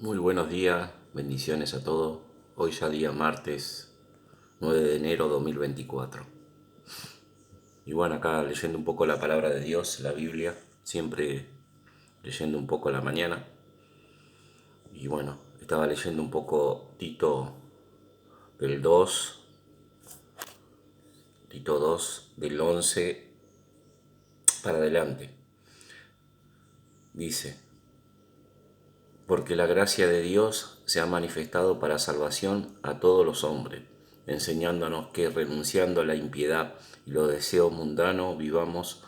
Muy buenos días, bendiciones a todos. Hoy ya día martes 9 de enero 2024. Y bueno, acá leyendo un poco la palabra de Dios, la Biblia, siempre leyendo un poco a la mañana. Y bueno, estaba leyendo un poco del 2, Tito 2 del 11 para adelante. Dice, porque la gracia de Dios se ha manifestado para salvación a todos los hombres, enseñándonos que renunciando a la impiedad y los deseos mundanos vivamos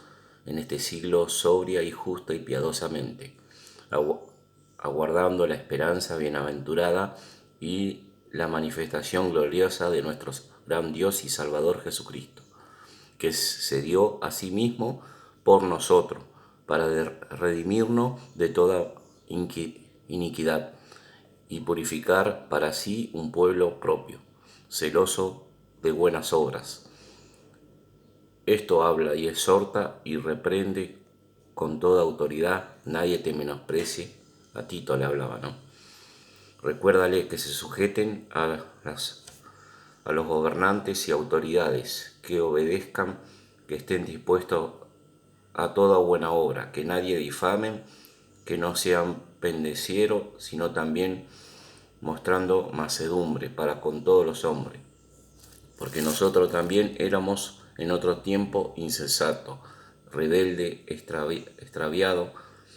en este siglo sobria y justa y piadosamente, aguardando la esperanza bienaventurada y la manifestación gloriosa de nuestro gran Dios y Salvador Jesucristo, que se dio a sí mismo por nosotros, para redimirnos de toda iniquidad y purificar para sí un pueblo propio, celoso de buenas obras. Esto habla y exhorta y reprende con toda autoridad, nadie te menosprecie. A Tito le hablaba, ¿no? Recuérdale que se sujeten a los gobernantes y autoridades, que obedezcan, que estén dispuestos a toda buena obra, que nadie difamen, que no sean pendecieros, sino también mostrando mansedumbre para con todos los hombres, porque nosotros también éramos en otro tiempo insensatos, rebelde, extraviado,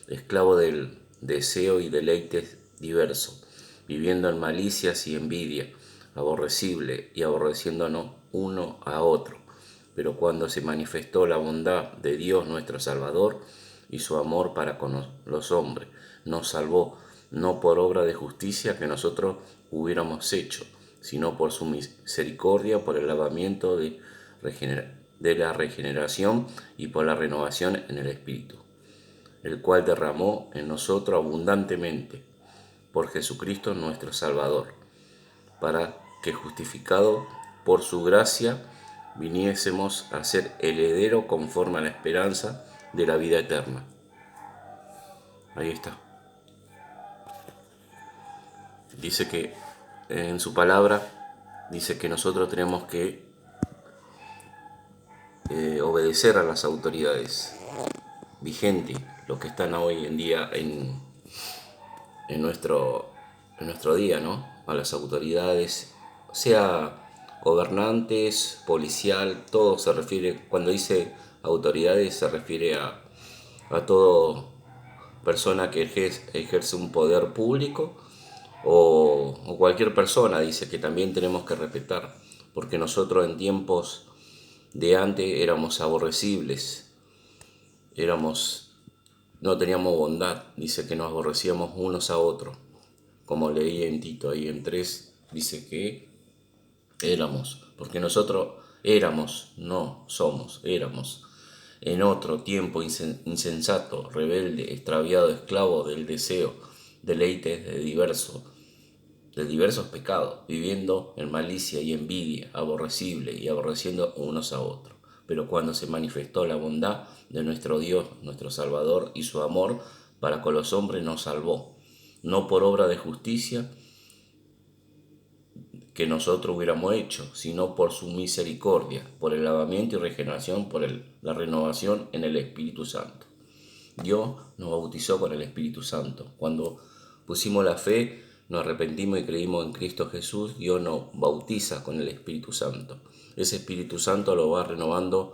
esclavo del deseo y deleites diversos, viviendo en malicias y envidia, aborrecible y aborreciéndonos uno a otro. Pero cuando se manifestó la bondad de Dios nuestro Salvador y su amor para con los hombres, nos salvó, no por obra de justicia que nosotros hubiéramos hecho, sino por su misericordia, por el lavamiento de la regeneración y por la renovación en el Espíritu, el cual derramó en nosotros abundantemente por Jesucristo nuestro Salvador, para que justificado por su gracia viniésemos a ser heredero conforme a la esperanza de la vida eterna. Ahí está. Dice que en su palabra dice que nosotros tenemos que obedecer a las autoridades vigentes, los que están hoy en día en nuestro, en nuestro día, ¿no? A las autoridades, sea gobernantes, policial, todo se refiere, cuando dice autoridades se refiere a todo persona que ejerce un poder público o cualquier persona, dice que también tenemos que respetar, porque nosotros en tiempos de antes éramos aborrecibles, no teníamos bondad, dice que nos aborrecíamos unos a otros, como leí en Tito ahí en 3, dice que éramos, porque nosotros éramos, no somos, éramos en otro tiempo insensato, rebelde, extraviado, esclavo del deseo, deleites de diversos pecados, viviendo en malicia y envidia, aborrecible y aborreciendo unos a otros. Pero cuando se manifestó la bondad de nuestro Dios, nuestro Salvador, y su amor para con los hombres, nos salvó, no por obra de justicia que nosotros hubiéramos hecho, sino por su misericordia, por el lavamiento y regeneración, por la renovación en el Espíritu Santo. Dios nos bautizó con el Espíritu Santo. Cuando pusimos la fe, nos arrepentimos y creímos en Cristo Jesús, Dios nos bautiza con el Espíritu Santo. Ese Espíritu Santo lo va renovando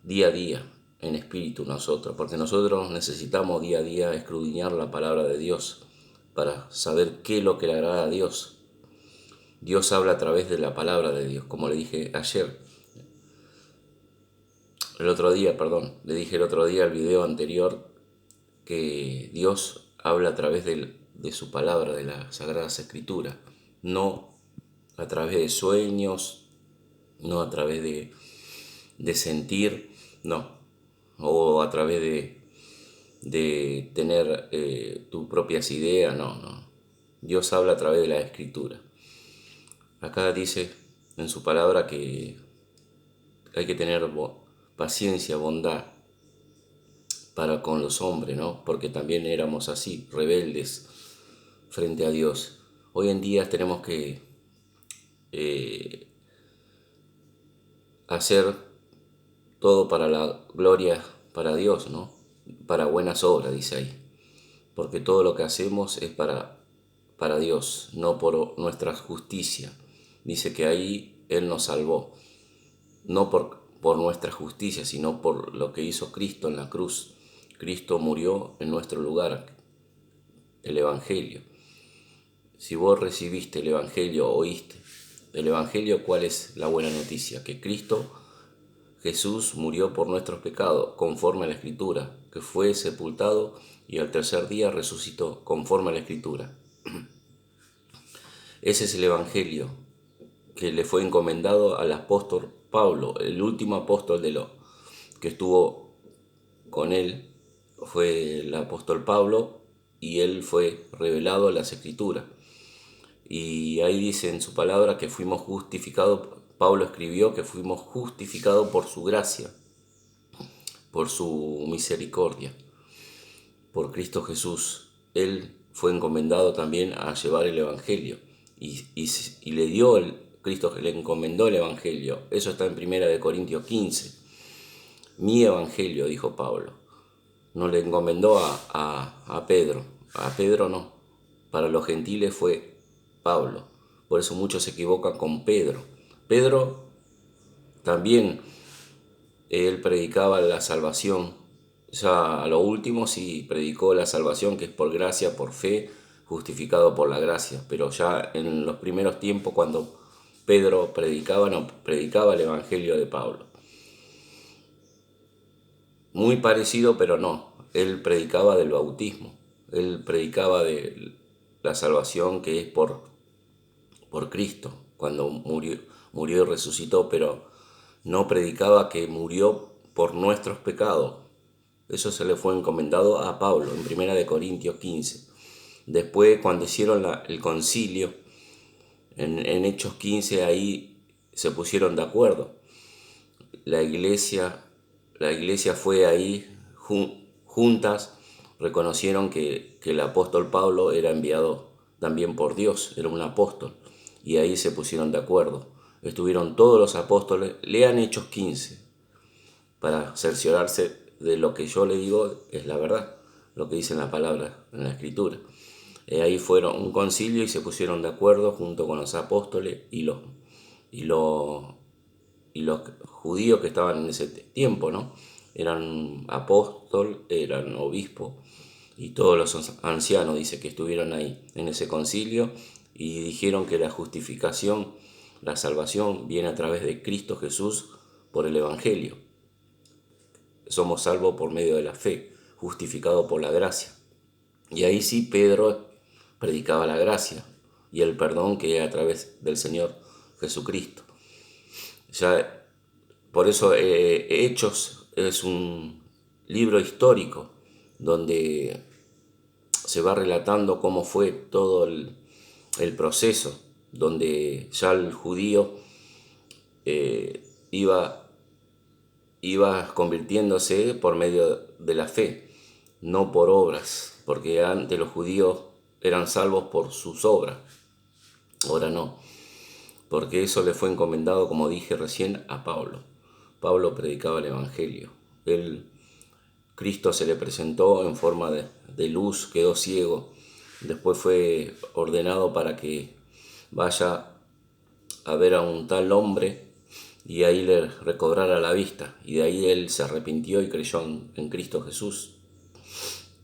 día a día en espíritu nosotros, porque nosotros necesitamos día a día escudriñar la palabra de Dios para saber qué es lo que le agrada a Dios. Dios habla a través de la palabra de Dios, como le dije ayer, le dije el otro día, el video anterior, que Dios habla a través de su palabra, de las Sagradas Escrituras, no a través de sueños, no a través de sentir, no, o a través de tener tus propias ideas, no. Dios habla a través de la Escritura. Acá dice en su palabra que hay que tener paciencia, bondad para con los hombres, ¿no? Porque también éramos así, rebeldes, frente a Dios. Hoy en día tenemos que hacer todo para la gloria para Dios, ¿no? Para buenas obras, dice ahí. Porque todo lo que hacemos es para Dios, no por nuestra justicia. Dice que ahí Él nos salvó, no por nuestra justicia, sino por lo que hizo Cristo en la cruz. Cristo murió en nuestro lugar, el Evangelio. Si vos recibiste el Evangelio, oíste el Evangelio, ¿cuál es la buena noticia? Que Cristo Jesús murió por nuestros pecados, conforme a la Escritura, que fue sepultado y al tercer día resucitó, conforme a la Escritura. Ese es el Evangelio que le fue encomendado al apóstol Pablo, el último apóstol que estuvo con él, fue el apóstol Pablo, y él fue revelado en las Escrituras. Y ahí dice en su palabra que fuimos justificados. Pablo escribió que fuimos justificados por su gracia, por su misericordia, por Cristo Jesús. Él fue encomendado también a llevar el Evangelio y le dio Cristo que le encomendó el Evangelio. Eso está en 1 Corintios 15. Mi Evangelio, dijo Pablo. No le encomendó a Pedro. A Pedro no. Para los gentiles fue Pablo. Por eso muchos se equivocan con Pedro. Pedro también, él predicaba la salvación. Ya a lo último sí predicó la salvación, que es por gracia, por fe, justificado por la gracia. Pero ya en los primeros tiempos, cuando Pedro predicaba, no predicaba el Evangelio de Pablo. Muy parecido, pero no. Él predicaba del bautismo. Él predicaba de la salvación que es por Cristo, cuando murió y resucitó, pero no predicaba que murió por nuestros pecados. Eso se le fue encomendado a Pablo en 1 Corintios 15. Después, cuando hicieron el concilio, en Hechos 15, ahí se pusieron de acuerdo. La iglesia fue ahí juntas, reconocieron que el apóstol Pablo era enviado también por Dios, era un apóstol, y ahí se pusieron de acuerdo. Estuvieron todos los apóstoles. Lean Hechos 15 para cerciorarse de lo que yo le digo es la verdad, lo que dice en la palabra, en la Escritura. Ahí fueron un concilio y se pusieron de acuerdo junto con los apóstoles y los judíos que estaban en ese tiempo, ¿no? Eran apóstol, eran obispo y todos los ancianos, dice, que estuvieron ahí en ese concilio y dijeron que la justificación, la salvación viene a través de Cristo Jesús por el Evangelio. Somos salvos por medio de la fe, justificados por la gracia. Y ahí sí Pedro predicaba la gracia y el perdón que es a través del Señor Jesucristo. Ya, por eso Hechos es un libro histórico donde se va relatando cómo fue todo el proceso, donde ya el judío iba convirtiéndose por medio de la fe, no por obras, porque antes los judíos eran salvos por sus obras, ahora no, porque eso le fue encomendado, como dije recién, a Pablo. Pablo predicaba el Evangelio. Cristo se le presentó en forma de luz, quedó ciego, después fue ordenado para que vaya a ver a un tal hombre y ahí le recobrara la vista, y de ahí él se arrepintió y creyó en Cristo Jesús,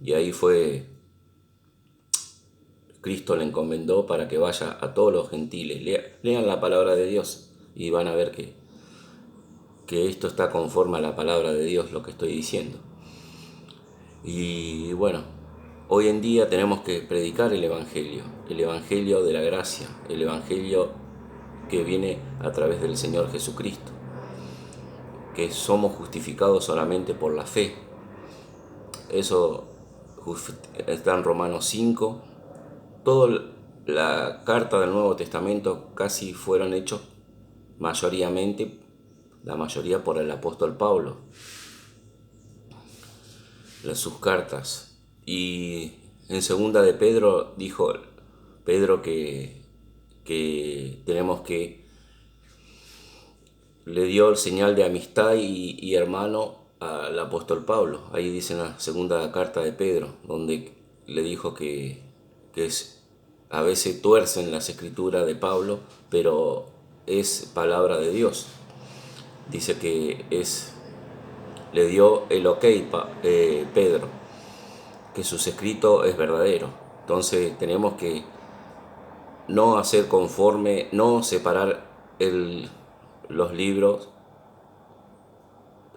y ahí fue Cristo le encomendó para que vaya a todos los gentiles. Lean la palabra de Dios y van a ver que esto está conforme a la palabra de Dios, lo que estoy diciendo. Y bueno, hoy en día tenemos que predicar el Evangelio de la gracia, el Evangelio que viene a través del Señor Jesucristo, que somos justificados solamente por la fe. Eso está en Romanos 5. Toda la carta del Nuevo Testamento casi fueron hechos la mayoría por el apóstol Pablo, sus cartas. Y en segunda de Pedro dijo Pedro que tenemos que le dio el señal de amistad y hermano al apóstol Pablo. Ahí dice en la segunda carta de Pedro, donde le dijo a veces tuercen las escrituras de Pablo, pero es palabra de Dios. Dice que le dio el ok Pedro, que sus escritos es verdadero. Entonces tenemos que no hacer conforme, no separar los libros,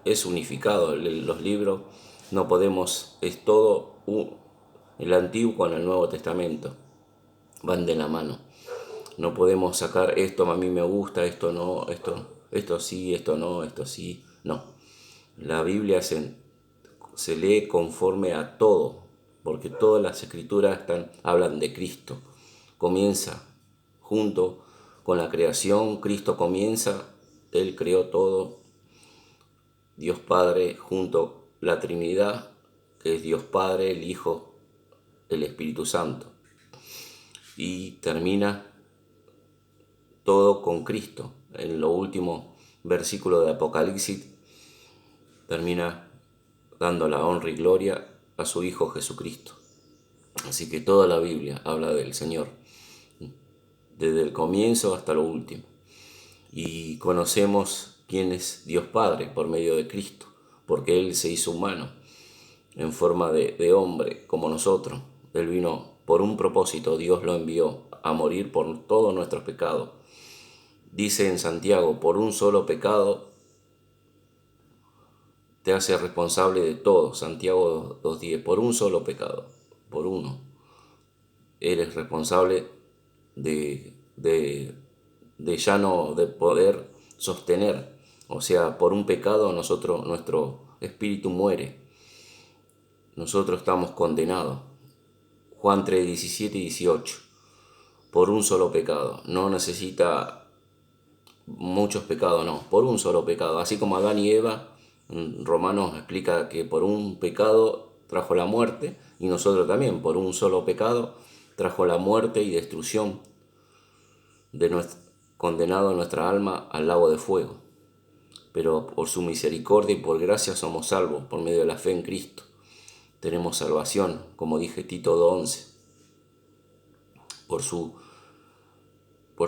es unificado, los libros no podemos, es todo el Antiguo con el Nuevo Testamento, van de la mano. No podemos sacar esto a mí me gusta, esto no, esto sí, esto no, esto sí, no. La Biblia se lee conforme a todo, porque todas las escrituras hablan de Cristo. Comienza junto con la creación, Cristo comienza, Él creó todo, Dios Padre junto la Trinidad, que es Dios Padre, el Hijo, el Espíritu Santo. Y termina todo con Cristo. En lo último versículo de Apocalipsis termina dando la honra y gloria a su Hijo Jesucristo. Así que toda la Biblia habla del Señor, desde el comienzo hasta lo último. Y conocemos quién es Dios Padre por medio de Cristo, porque Él se hizo humano en forma de hombre como nosotros. Él vino por un propósito, Dios lo envió a morir por todos nuestros pecados. Dice en Santiago, por un solo pecado te hace responsable de todo. Santiago 2:10, por un solo pecado, por uno, eres responsable de ya no de poder sostener. O sea, por un pecado nuestro espíritu muere. Nosotros estamos condenados. Juan 3, 17 y 18. Por un solo pecado. No necesita muchos pecados, no. Por un solo pecado. Así como Adán y Eva, Romanos explica que por un pecado trajo la muerte, y nosotros también, por un solo pecado trajo la muerte y destrucción condenado nuestra alma al lago de fuego. Pero por su misericordia y por gracia somos salvos por medio de la fe en Cristo. Tenemos salvación, como dije Tito 2:11. Por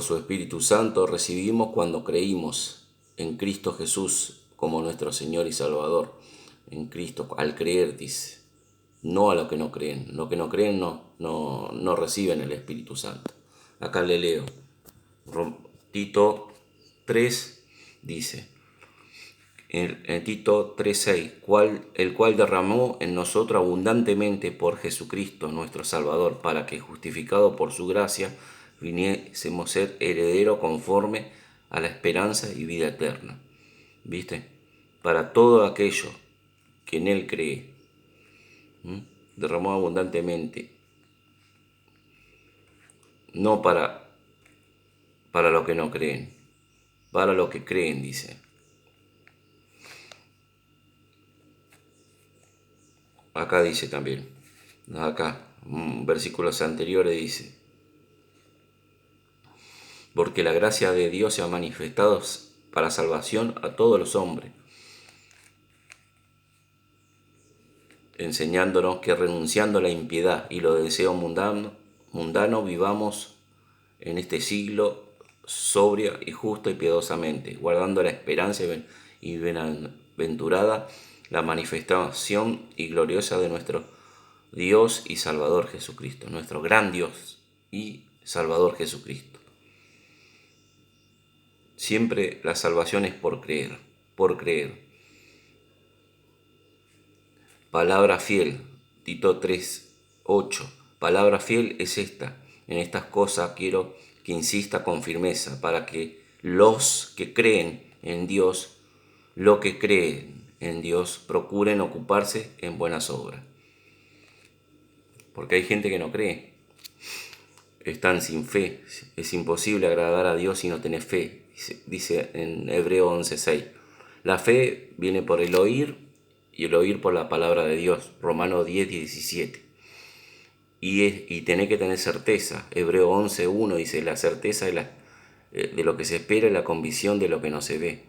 su Espíritu Santo recibimos cuando creímos en Cristo Jesús como nuestro Señor y Salvador. En Cristo, al creer, dice. No a los que no creen. Los que no creen no reciben el Espíritu Santo. Acá le leo. Tito 3 dice, en Tito 3:6, el cual derramó en nosotros abundantemente por Jesucristo nuestro Salvador, para que justificado por su gracia viniésemos a ser heredero conforme a la esperanza y vida eterna. ¿Viste? Para todo aquello que en Él cree. Derramó abundantemente. No para los que no creen, para los que creen, dice. Acá dice también, acá, versículos anteriores dice, porque la gracia de Dios se ha manifestado para salvación a todos los hombres, enseñándonos que renunciando a la impiedad y los deseos mundanos vivamos en este siglo sobria y justa y piadosamente, guardando la esperanza y bienaventurada la manifestación y gloriosa de nuestro Dios y Salvador Jesucristo, nuestro gran Dios y Salvador Jesucristo. Siempre la salvación es por creer, por creer. Palabra fiel, Tito 3:8. Palabra fiel es esta. En estas cosas quiero que insista con firmeza, para que los que creen en Dios, procuren ocuparse en buenas obras. Porque hay gente que no cree, están sin fe. Es imposible agradar a Dios si no tenés fe, dice en Hebreo 11:6. La fe viene por el oír y el oír por la palabra de Dios, Romanos 10:17. y tenés que tener certeza. Hebreo 11:1 dice, la certeza de lo que se espera y la convicción de lo que no se ve.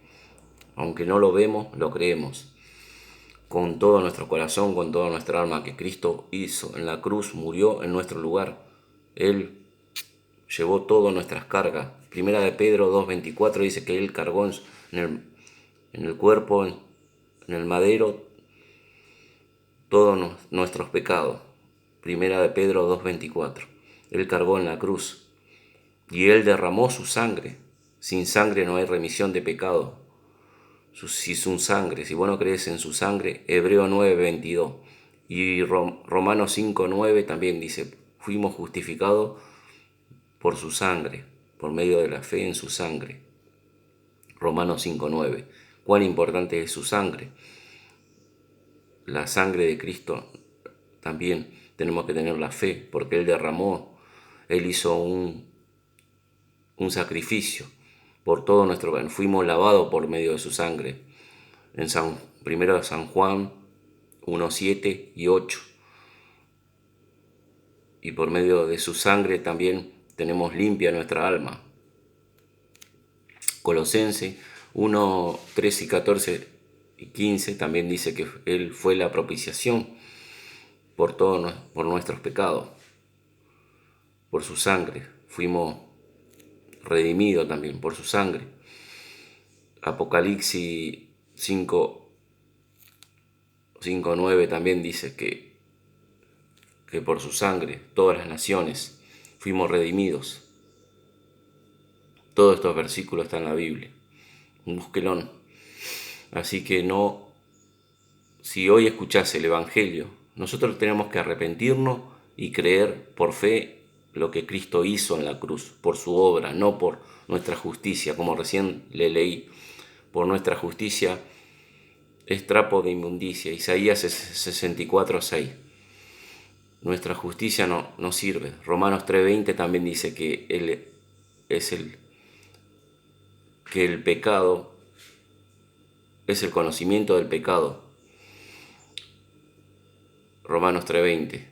Aunque no lo vemos, lo creemos. Con todo nuestro corazón, con toda nuestra alma, que Cristo hizo en la cruz, murió en nuestro lugar. Él llevó todas nuestras cargas. Primera de Pedro 2:24 dice que Él cargó en el cuerpo, en el madero, todos nuestros pecados. Primera de Pedro 2:24. Él cargó en la cruz y Él derramó su sangre. Sin sangre no hay remisión de pecado. Si su sangre, si vos no crees en su sangre, Hebreo 9:22. Y Romanos 5:9 también dice, fuimos justificados por su sangre, por medio de la fe en su sangre. Romanos 5:9. Cuán importante es su sangre. La sangre de Cristo también tenemos que tener la fe, porque Él derramó, Él hizo un sacrificio por todo nuestro bien. Fuimos lavados por medio de su sangre. En primero de San Juan 1:7 y 8. Y por medio de su sangre también tenemos limpia nuestra alma. Colosenses 1:13 y 14 y 15 también dice que Él fue la propiciación por nuestros pecados. Por su sangre fuimos redimidos también, por su sangre. Apocalipsis 5:9 también dice que por su sangre todas las naciones fuimos redimidos. Todos estos versículos están en la Biblia. Búsquelo. Así que si hoy escuchás el Evangelio, nosotros tenemos que arrepentirnos y creer por fe lo que Cristo hizo en la cruz, por su obra, no por nuestra justicia, como recién le leí. Por nuestra justicia es trapo de inmundicia. Isaías 64:6. Nuestra justicia no sirve. Romanos 3:20 también dice que que el pecado es el conocimiento del pecado. Romanos 3:20.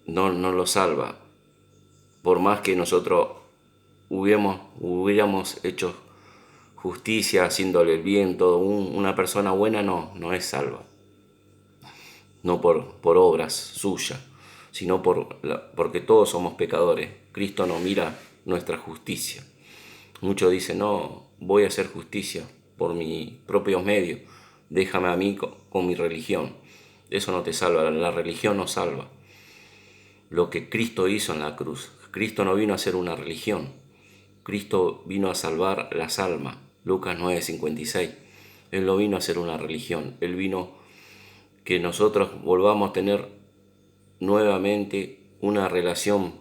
No lo salva. Por más que nosotros hubiéramos hecho justicia, haciéndole el bien, todo, una persona buena no es salva. No por obras suyas, sino porque todos somos pecadores. Cristo no mira nuestra justicia. Muchos dicen, no, voy a hacer justicia por mis propios medios, déjame a mí con mi religión. Eso no te salva, la religión no salva. Lo que Cristo hizo en la cruz. Cristo no vino a hacer una religión, Cristo vino a salvar las almas. Lucas 9:56. Él no vino a hacer una religión, Él vino que nosotros volvamos a tener nuevamente una relación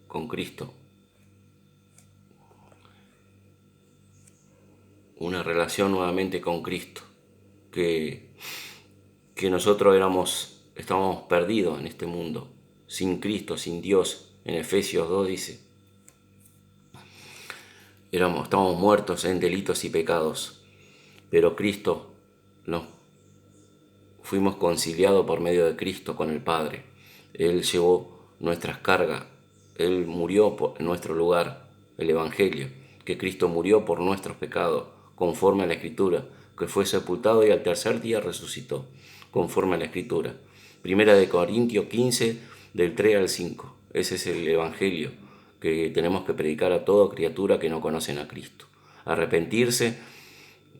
con Cristo. Una relación nuevamente con Cristo. Que nosotros estábamos perdidos en este mundo, sin Cristo, sin Dios. En Efesios 2 dice, estábamos muertos en delitos y pecados, pero Cristo fuimos conciliados por medio de Cristo con el Padre. Él llevó nuestras cargas, Él murió en nuestro lugar, el Evangelio, que Cristo murió por nuestros pecados, conforme a la Escritura, que fue sepultado y al tercer día resucitó, conforme a la Escritura. Primera de Corintios 15, del 3 al 5. Ese es el Evangelio que tenemos que predicar a toda criatura que no conocen a Cristo. Arrepentirse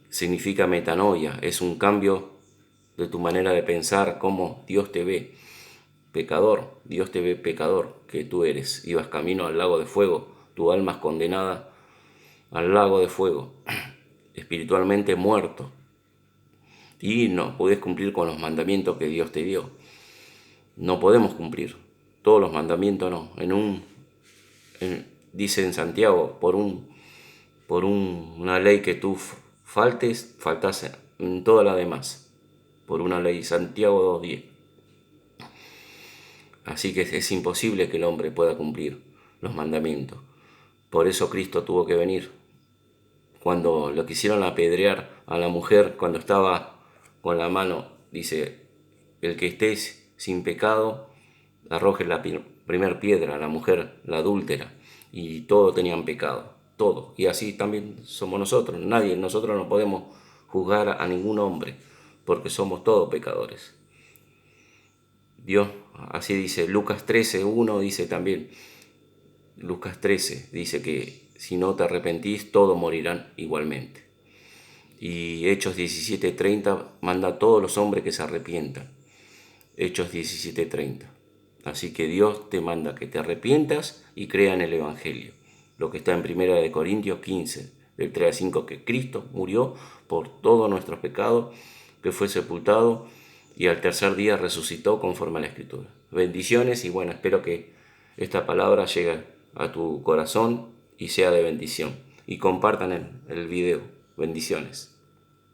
significa metanoia, es un cambio de tu manera de pensar, cómo Dios te ve. Pecador, Dios te ve pecador, que tú eres. Ibas camino al lago de fuego, tu alma es condenada al lago de fuego, espiritualmente muerto. Y no podés cumplir con los mandamientos que Dios te dio. No podemos cumplir todos los mandamientos, no. Dice en Santiago, por una ley que tú faltas en toda la demás. Por una ley, Santiago 2:10. Así que es imposible que el hombre pueda cumplir los mandamientos. Por eso Cristo tuvo que venir. Cuando lo quisieron apedrear a la mujer, cuando estaba con la mano, dice, el que esté sin pecado, arroje la primer piedra, la mujer, la adúltera, y todos tenían pecado, todos. Y así también somos nosotros. Nosotros no podemos juzgar a ningún hombre, porque somos todos pecadores. Dios, así dice, Lucas 13:1 dice también, Lucas 13 dice que si no te arrepentís, todos morirán igualmente. Y Hechos 17:30 manda a todos los hombres que se arrepientan. Hechos 17:30. Así que Dios te manda que te arrepientas y crea en el Evangelio. Lo que está en 1 Corintios 15, del 3 al 5, que Cristo murió por todos nuestros pecados, que fue sepultado y al tercer día resucitó conforme a la Escritura. Bendiciones y bueno, espero que esta palabra llegue a tu corazón y sea de bendición. Y compartan el video. Bendiciones.